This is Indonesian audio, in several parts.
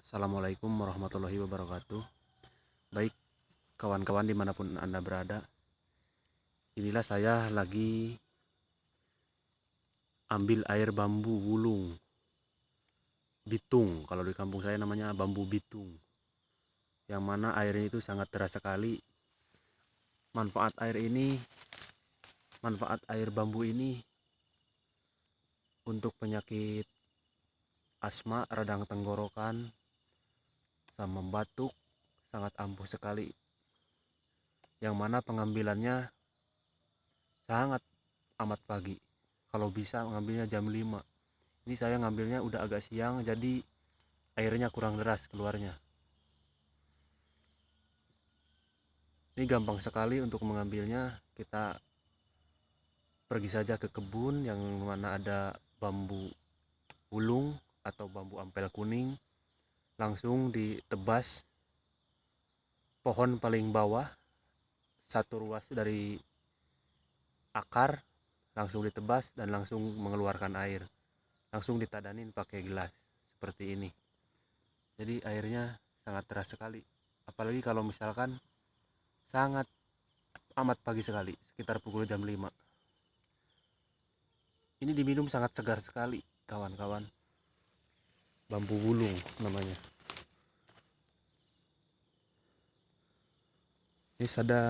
Assalamualaikum warahmatullahi wabarakatuh. Baik, kawan-kawan dimanapun Anda berada, inilah saya lagi ambil air bambu wulung bitung. Kalau di kampung saya namanya bambu bitung, yang mana airnya itu sangat deras sekali. Manfaat air bambu ini untuk penyakit asma, radang tenggorokan, sama batuk sangat ampuh sekali, yang mana pengambilannya sangat amat pagi. Kalau bisa ngambilnya jam 5. Ini saya ngambilnya udah agak siang, jadi airnya kurang deras keluarnya. Ini gampang sekali untuk mengambilnya. Kita pergi saja ke kebun yang mana ada bambu ulung atau bambu ampel kuning, langsung ditebas pohon paling bawah, satu ruas dari akar, langsung ditebas dan langsung mengeluarkan air. Langsung ditadanin pakai gelas seperti ini. Jadi airnya sangat deras sekali, apalagi kalau misalkan sangat amat pagi sekali, sekitar pukul jam 5. Ini diminum sangat segar sekali, kawan-kawan. Bambu wulung namanya. Ini ada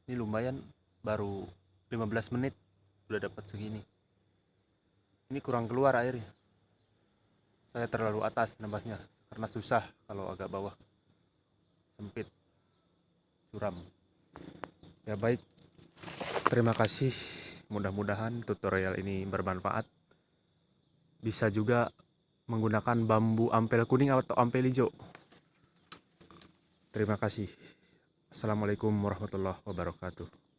ini lumayan, baru 15 menit udah dapat segini. Ini kurang keluar airnya. Saya terlalu atas nambahnya karena susah kalau agak bawah, sempit, curam. Ya baik, terima kasih. Mudah-mudahan tutorial ini bermanfaat. Bisa juga menggunakan bambu ampel kuning atau ampel hijau. Terima kasih. Assalamualaikum warahmatullahi wabarakatuh.